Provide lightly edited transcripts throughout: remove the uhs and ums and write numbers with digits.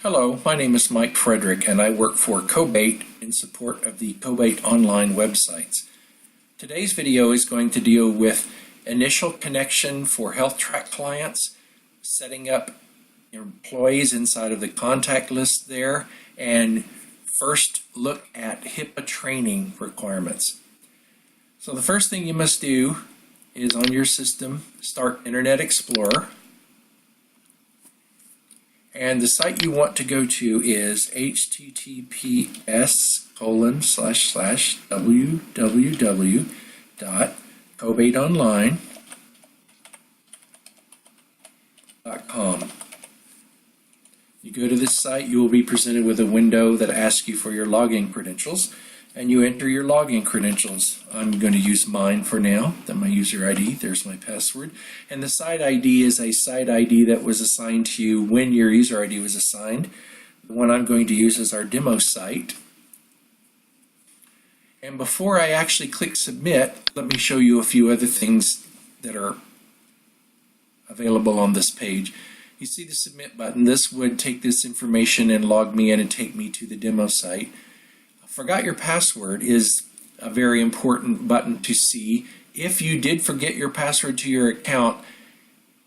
Hello, my name is Mike Frederick and I work for COBAIT in support of the COBAITonline websites. Today's video is going to deal with initial connection for HealthTrack clients, setting up employees inside of the contact list there, and first look at HIPAA training requirements. So the first thing you must do is on your system, start Internet Explorer. And the site you want to go to is https://www.cobaitonline.com. You go to this site, you will be presented with a window that asks you for your login credentials, and you enter your login credentials. I'm going to use mine for now. Then my user ID, there's my password. And the site ID is a site ID that was assigned to you when your user ID was assigned. The one I'm going to use is our demo site. And before I actually click submit, let me show you a few other things that are available on this page. You see the submit button. This would take this information and log me in and take me to the demo site. Forgot your password is a very important button to see. If you did forget your password to your account,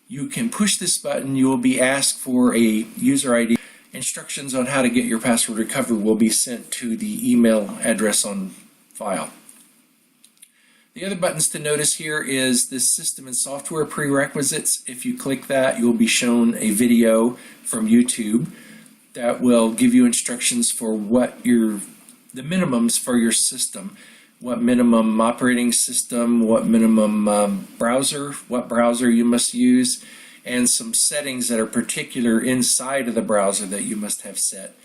you can push this button. You will be asked for a user ID. Instructions on how to get your password recovered will be sent to the email address on file. The other buttons to notice here is this system and software prerequisites. If you click that, you'll be shown a video from YouTube that will give you instructions for what the minimums for your system, what minimum operating system, what minimum browser, what browser you must use, and some settings that are particular inside of the browser that you must have set.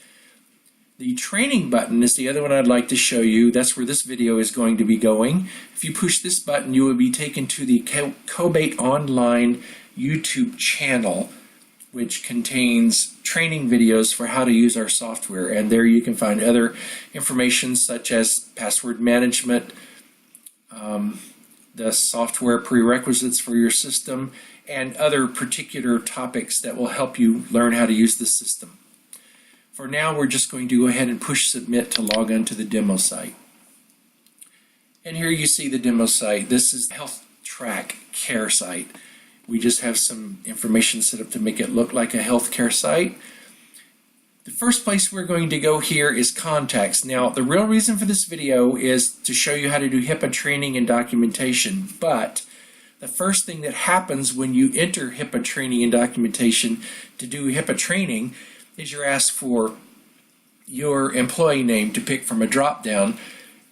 The training button is the other one I'd like to show you. That's where this video is going to be going. If you push this button, you will be taken to the COBAITonline YouTube channel, which contains training videos for how to use our software. And there you can find other information such as password management, the software prerequisites for your system, and other particular topics that will help you learn how to use the system. For now, we're just going to go ahead and push submit to log on to the demo site. And here you see the demo site. This is HealthTrack Care site. We just have some information set up to make it look like a healthcare site. The first place we're going to go here is contacts. Now, the real reason for this video is to show you how to do HIPAA training and documentation, but the first thing that happens when you enter HIPAA training and documentation to do HIPAA training is you're asked for your employee name to pick from a drop-down.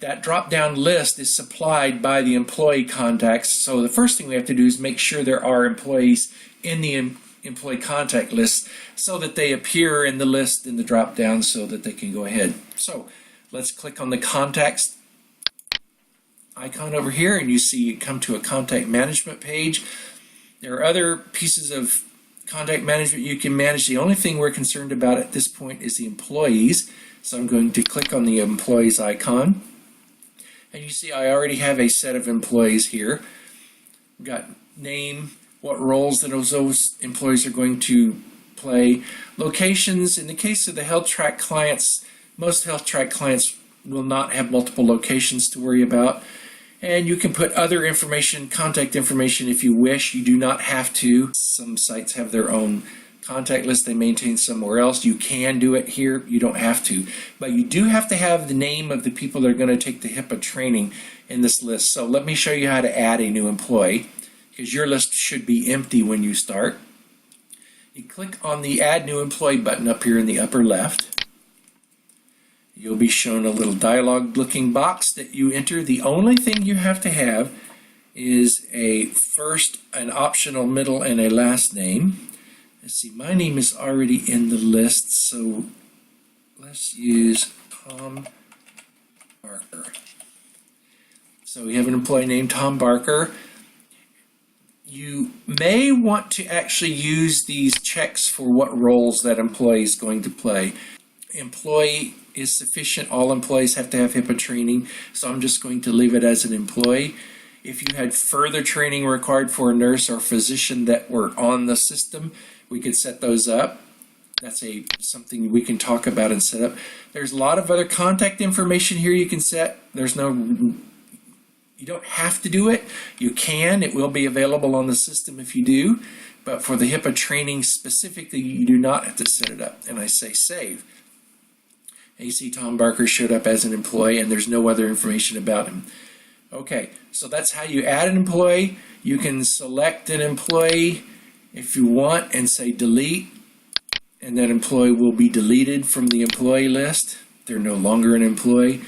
That drop-down list is supplied by the employee contacts. So the first thing we have to do is make sure there are employees in the employee contact list so that they appear in the list in the drop-down so that they can go ahead. So let's click on the contacts icon over here, and you see you come to a contact management page. There are other pieces of contact management you can manage. The only thing we're concerned about at this point is the employees. So I'm going to click on the employees icon. And you see I already have a set of employees here. We've got name, what roles that those employees are going to play, locations. In the case of the HealthTrack clients, most HealthTrack clients will not have multiple locations to worry about. And you can put other information, contact information if you wish. You do not have to. Some sites have their own contact list they maintain somewhere else. You can do it here. You don't have to. But you do have to have the name of the people that are going to take the HIPAA training in this list. So let me show you how to add a new employee, because your list should be empty when you start. You click on the Add New Employee button up here in the upper left. You'll be shown a little dialogue-looking box that you enter. The only thing you have to have is a first, an optional middle, and a last name. Let's see, my name is already in the list, so let's use Tom Barker. So we have an employee named Tom Barker. You may want to actually use these checks for what roles that employee is going to play. Employee is sufficient. All employees have to have HIPAA training, so I'm just going to leave it as an employee. If you had further training required for a nurse or physician that were on the system, we could set those up. That's something we can talk about and set up. There's a lot of other contact information here you can set. You don't have to do it. You can. It will be available on the system if you do. But for the HIPAA training specifically, you do not have to set it up. And I say save. And you see Tom Barker showed up as an employee, and there's no other information about him. Okay, so that's how you add an employee. You can select an employee if you want and say delete, and that employee will be deleted from the employee list. They're no longer an employee.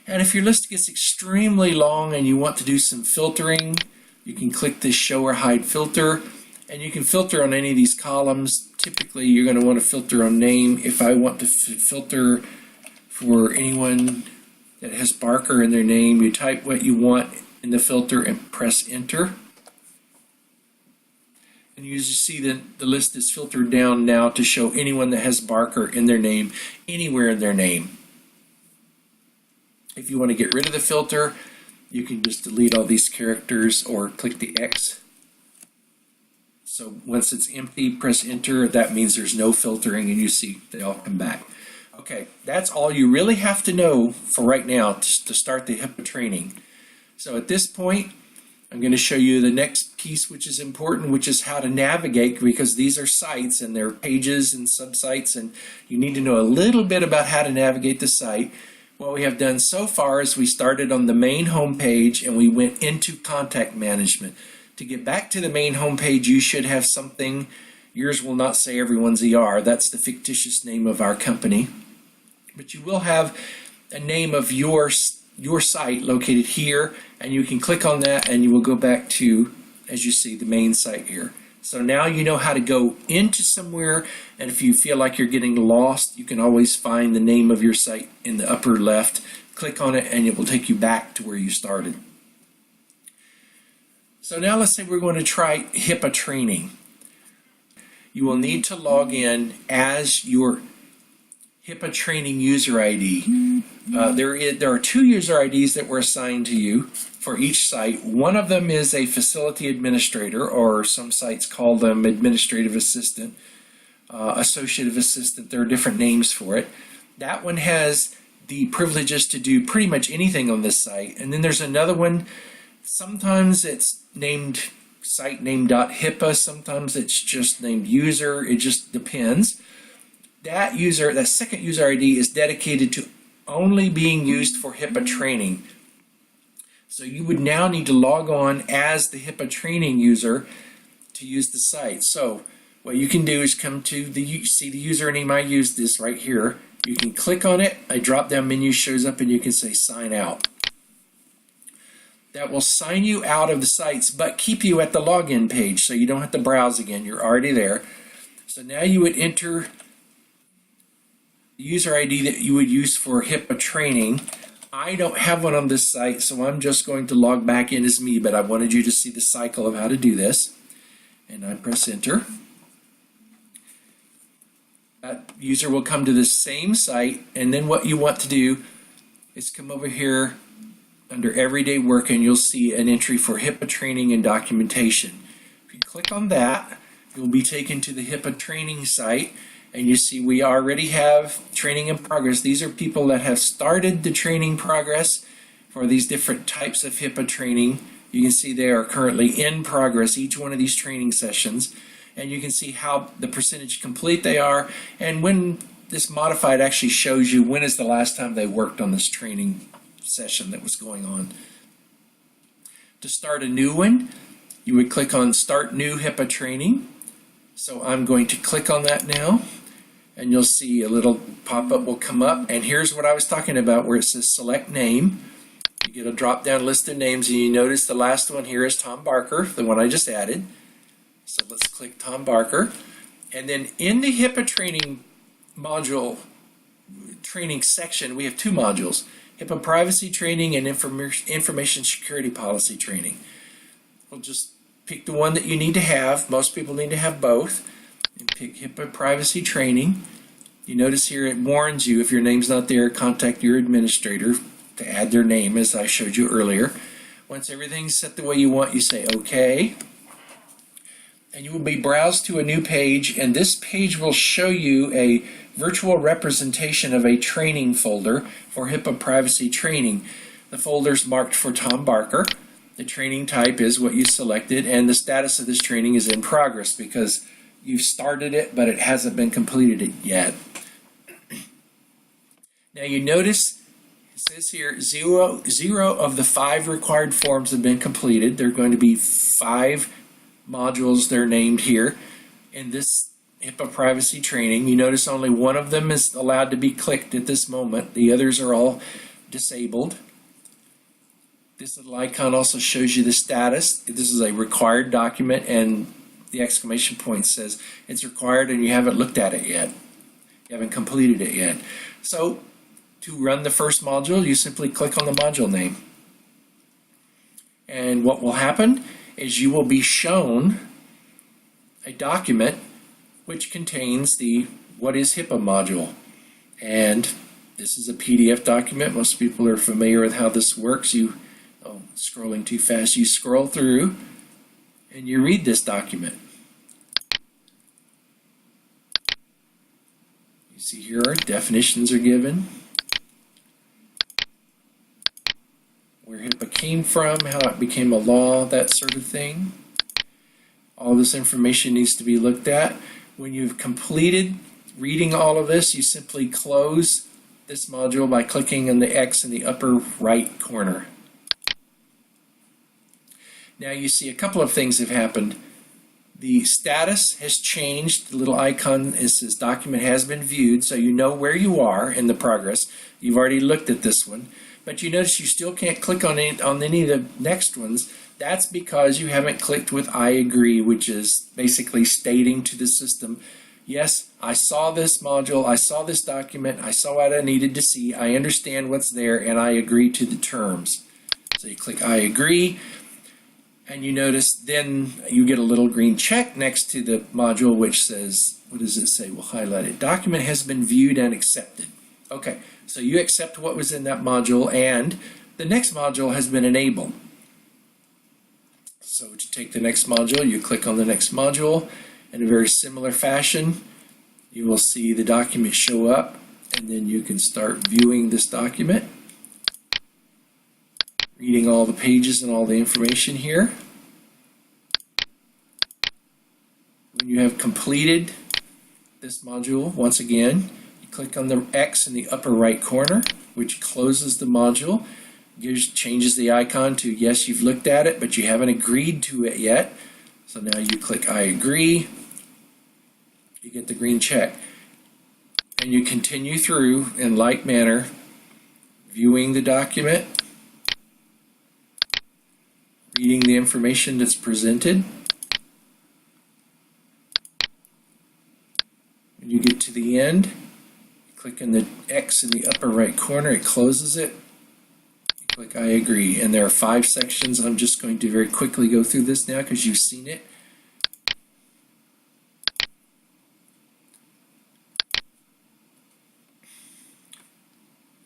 And if your list gets extremely long and you want to do some filtering, you can click this show or hide filter, and you can filter on any of these columns. Typically, you're going to want to filter on name. If I want to filter for anyone that has Barker in their name, you type what you want in the filter and press enter. And you see that the list is filtered down now to show anyone that has Barker in their name, anywhere in their name. If you want to get rid of the filter, you can just delete all these characters or click the X. So once it's empty, press enter. That means there's no filtering, and you see they all come back. Okay, that's all you really have to know for right now to start the HIPAA training. So at this point, I'm going to show you the next piece, which is important, which is how to navigate, because these are sites and they're pages and subsites, and you need to know a little bit about how to navigate the site. What we have done so far is we started on the main home page and we went into contact management. To get back to the main home page, you should have something. Yours will not say Everyone's ER. That's the fictitious name of our company. But you will have a name of your site located here, and you can click on that and you will go back to, as you see, the main site here. So now you know how to go into somewhere, and if you feel like you're getting lost, you can always find the name of your site in the upper left, click on it, and it will take you back to where you started. So now let's say we're going to try HIPAA training. You will need to log in as your HIPAA training user ID. There are 2 user IDs that were assigned to you for each site. One of them is a facility administrator, or some sites call them administrative assistant, associative assistant. There are different names for it. That one has the privileges to do pretty much anything on this site. And then there's another one. Sometimes it's named site name.HIPAA. Sometimes it's just named user. It just depends. That second user ID is dedicated to only being used for HIPAA training. So you would now need to log on as the HIPAA training user to use the site. So what you can do is come to see the username. I use this right here. You can click on it. A drop-down menu shows up and you can say sign out. That will sign you out of the sites but keep you at the login page, so you don't have to browse again. You're already there. So now you would enter the user ID that you would use for HIPAA training. I don't have one on this site, so I'm just going to log back in as me, but I wanted you to see the cycle of how to do this. And I press enter. That user will come to the same site, and then what you want to do is come over here under everyday work, and you'll see an entry for HIPAA training and documentation. If you click on that, you'll be taken to the HIPAA training site, and you see we already have training in progress. These are people that have started the training progress for these different types of HIPAA training. You can see they are currently in progress, each one of these training sessions, and you can see how the percentage complete they are, and when this modified actually shows you when is the last time they worked on this training session that was going on. To start a new one, you would click on Start New HIPAA Training. So I'm going to click on that now, and you'll see a little pop-up will come up, and here's what I was talking about where it says Select Name. You get a drop-down list of names, and you notice the last one here is Tom Barker, the one I just added. So let's click Tom Barker, and then in the HIPAA Training module, training section, we have 2 modules. HIPAA Privacy Training and Information Security Policy Training. We'll just pick the one that you need to have. Most people need to have both. And pick HIPAA Privacy Training. You notice here it warns you if your name's not there, contact your administrator to add their name, as I showed you earlier. Once everything's set the way you want, you say OK. and you will be browsed to a new page, and this page will show you a virtual representation of a training folder for HIPAA privacy training. The folder's marked for Tom Barker. The training type is what you selected, and the status of this training is in progress because you've started it, but it hasn't been completed yet. Now you notice it says here zero of the 5 required forms have been completed. There are going to be 5 modules, they're named here in this HIPAA privacy training. You notice only one of them is allowed to be clicked at this moment. The others are all disabled. This little icon also shows you the status. This is a required document, and the exclamation point says it's required and you haven't looked at it yet. You haven't completed it yet. So to run the first module, you simply click on the module name. And what will happen is you will be shown a document which contains the What is HIPAA module. And this is a PDF document. Most people are familiar with how this works. Scrolling too fast, you scroll through and you read this document. You see here our definitions are given, where HIPAA came from, how it became a law, that sort of thing. All this information needs to be looked at. When you've completed reading all of this, you simply close this module by clicking on the X in the upper right corner. Now you see a couple of things have happened. The status has changed. The little icon says document has been viewed, so you know where you are in the progress. You've already looked at this one, but you notice you still can't click on any of the next ones. That's because you haven't clicked with I agree, which is basically stating to the system, yes, I saw this module, I saw this document, I saw what I needed to see, I understand what's there, and I agree to the terms. So you click I agree. And you notice then you get a little green check next to the module which says, what does it say? We'll highlight it. Document has been viewed and accepted. Okay, so you accept what was in that module and the next module has been enabled. So to take the next module, you click on the next module. In a very similar fashion, you will see the document show up, and then you can start viewing this document, reading all the pages and all the information here. When you have completed this module, once again, you click on the X in the upper right corner, which closes the module, changes the icon to yes, you've looked at it, but you haven't agreed to it yet. So now you click I agree, you get the green check. And you continue through in like manner, viewing the document, reading the information that's presented. When you get to the end, you click on the X in the upper right corner, it closes it. You click I agree, and there are 5 sections. I'm just going to very quickly go through this now because you've seen it.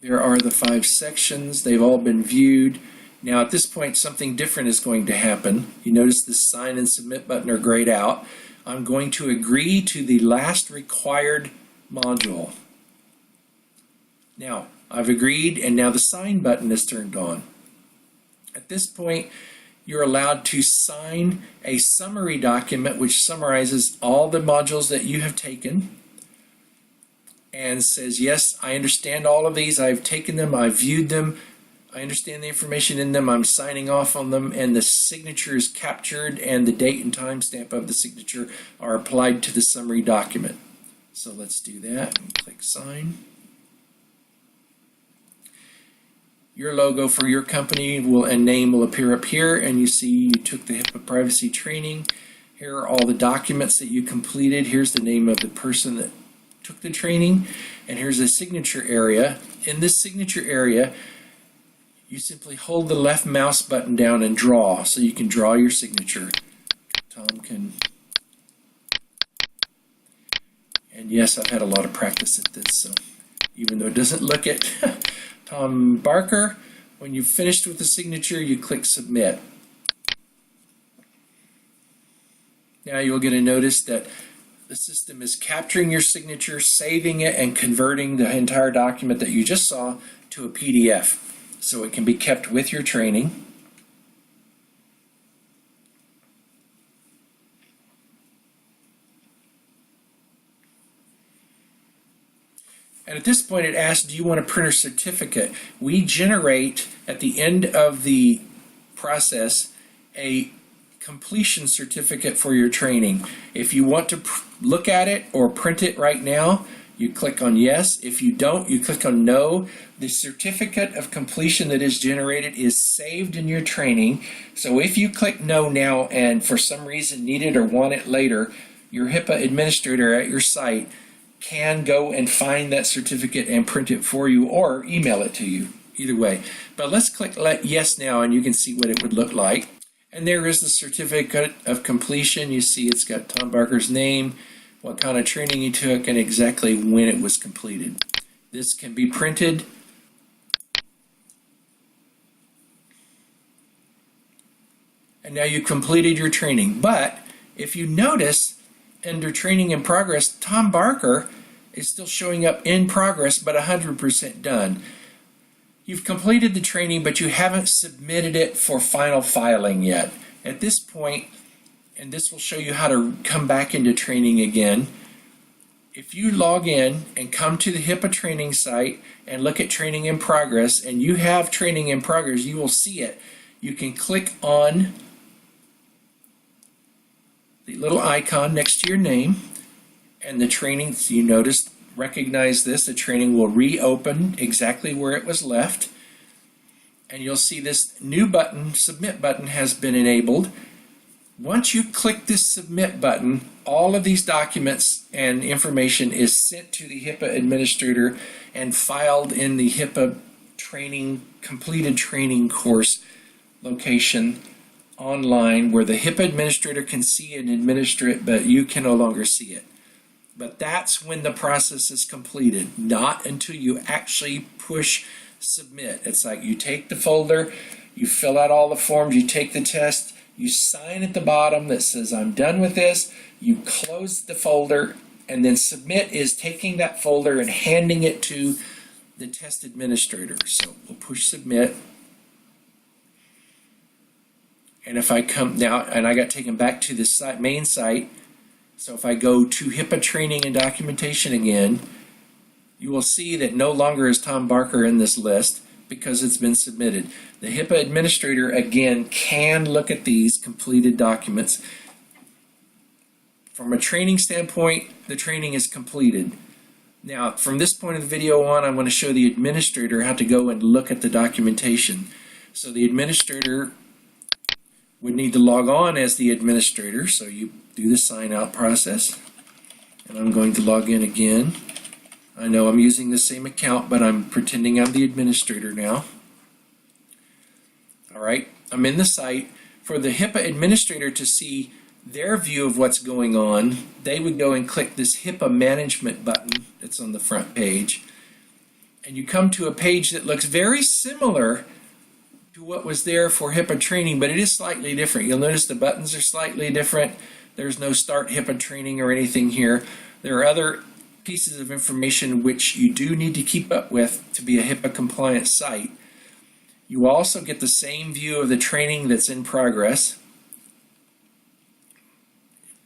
There are the 5 sections. They've all been viewed. Now at this point, something different is going to happen. You notice the sign and submit button are grayed out. I'm going to agree to the last required module. Now, I've agreed, and now the sign button is turned on. At this point, you're allowed to sign a summary document which summarizes all the modules that you have taken and says, yes, I understand all of these, I've taken them, I've viewed them, I understand the information in them, I'm signing off on them, and the signature is captured and the date and time stamp of the signature are applied to the summary document. So let's do that and click sign. Your logo for your company and name will appear up here, and you see you took the HIPAA privacy training. Here are all the documents that you completed. Here's the name of the person that took the training, and here's a signature area. In this signature area, you simply hold the left mouse button down and draw, so you can draw your signature. Tom can, and yes, I've had a lot of practice at this, so even though it doesn't look it, Tom Barker, when you've finished with the signature, you click submit. Now you'll get a notice that the system is capturing your signature, saving it, and converting the entire document that you just saw to a PDF, so it can be kept with your training. And at this point it asks, do you want a printer certificate? We generate at the end of the process a completion certificate for your training. If you want to look at it or print it right now, you click on yes. If you don't, you click on no. The certificate of completion that is generated is saved in your training. So if you click no now and for some reason need it or want it later, your HIPAA administrator at your site can go and find that certificate and print it for you or email it to you, either way. But let's click yes now and you can see what it would look like. And there is the certificate of completion. You see it's got Tom Barker's name, what kind of training he took, and exactly when it was completed. This can be printed. And now you've completed your training. But if you notice, under training in progress, Tom Barker is still showing up in progress, but 100% done. You've completed the training, but you haven't submitted it for final filing yet. At this point, and this will show you how to come back into training again, if you log in and come to the HIPAA training site and look at training in progress, and you have training in progress, you will see it. You can click on the little icon next to your name, and the training, so you notice, recognize this, the training will reopen exactly where it was left, and you'll see this new button, submit button, has been enabled. Once you click this submit button, all of these documents and information is sent to the HIPAA administrator and filed in the HIPAA training, completed training course location online, where the HIPAA administrator can see and administer it, but you can no longer see it. But that's when the process is completed, not until you actually push submit. It's like you take the folder, you fill out all the forms, you take the test, you sign at the bottom that says I'm done with this, you close the folder, and then submit is taking that folder and handing it to the test administrator. So we'll push submit. And if I come now, and I got taken back to the site, main site, so if I go to HIPAA training and documentation again, you will see that no longer is Tom Barker in this list because it's been submitted. The HIPAA administrator, again, can look at these completed documents. From a training standpoint, the training is completed. Now, from this point of the video on, I'm going to show the administrator how to go and look at the documentation. So the administrator would need to log on as the administrator, so you do the sign out process. And I'm going to log in again. I know I'm using the same account, but I'm pretending I'm the administrator now. All right, I'm in the site. For the HIPAA administrator to see their view of what's going on, they would go and click this HIPAA management button that's on the front page. And you come to a page that looks very similar to what was there for HIPAA training, but it is slightly different. You'll notice the buttons are slightly different. There's no start HIPAA training or anything here. There are other pieces of information which you do need to keep up with to be a HIPAA compliant site. You also get the same view of the training that's in progress.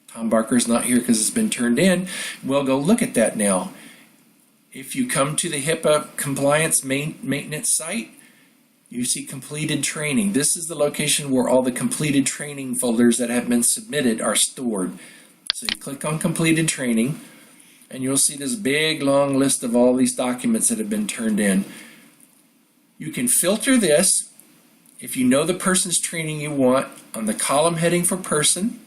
Tom Barker's not here because it's been turned in. We'll go look at that now. If you come to the HIPAA compliance maintenance site, you see completed training. This is the location where all the completed training folders that have been submitted are stored. So you click on completed training, and you'll see this big long list of all these documents that have been turned in. You can filter this if you know the person's training you want on the column heading for person.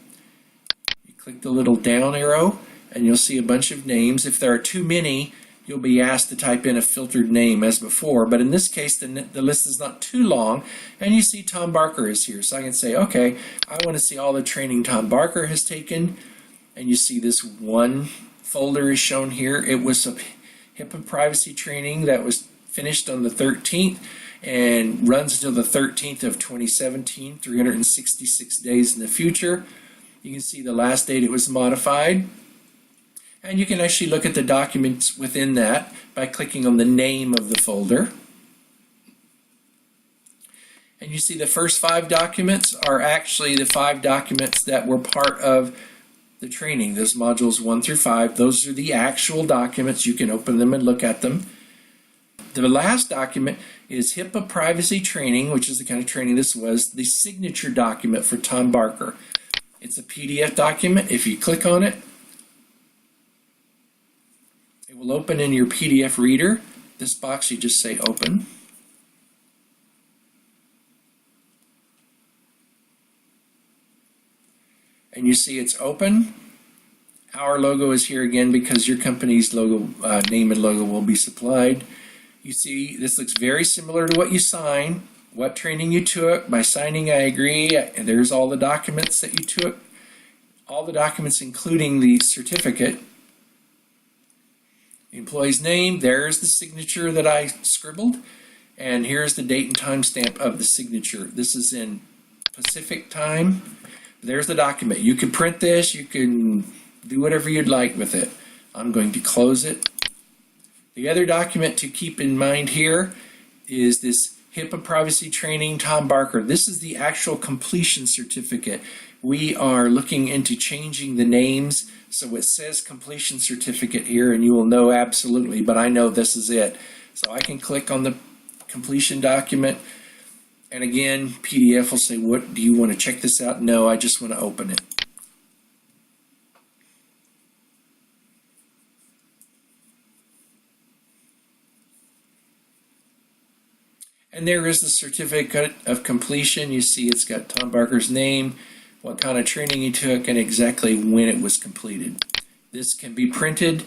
You click the little down arrow, and you'll see a bunch of names. If there are too many, you'll be asked to type in a filtered name as before, but in this case the list is not too long, and you see Tom Barker is here. So I can say, okay, I want to see all the training Tom Barker has taken, and you see this one folder is shown here. It was a HIPAA privacy training that was finished on the 13th and runs until the 13th of 2017, 366 days in the future. You can see the last date it was modified. And you can actually look at the documents within that by clicking on the name of the folder. And you see the first 5 documents are actually the 5 documents that were part of the training. Those modules 1 through 5, those are the actual documents. You can open them and look at them. The last document is HIPAA Privacy Training, which is the kind of training this was, the signature document for Tom Barker. It's a PDF document. If you click on it, it will open in your PDF reader. This box, you just say open. And you see it's open. Our logo is here again because your company's logo, name and logo will be supplied. You see this looks very similar to what you sign, what training you took. By signing I agree, and there's all the documents that you took, all the documents including the certificate. The employee's name, there's the signature that I scribbled, and here's the date and time stamp of the signature. This is in Pacific time. There's the document. You can print this, you can do whatever you'd like with it. I'm going to close it. The other document to keep in mind here is this HIPAA Privacy Training Tom Barker. This is the actual completion certificate. We are looking into changing the names, so it says completion certificate here, and you will know absolutely, but I know this is it. So I can click on the completion document. And again, PDF will say, what do you want to check this out? No, I just want to open it. And there is the certificate of completion. You see it's got Tom Barker's name, what kind of training he took, and exactly when it was completed. This can be printed.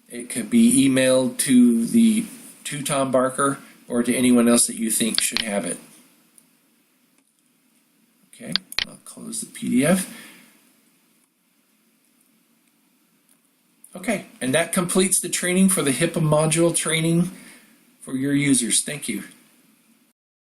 It could be emailed to Tom Barker, or to anyone else that you think should have it. Okay, I'll close the PDF. Okay, and that completes the training for the HIPAA module training for your users. Thank you.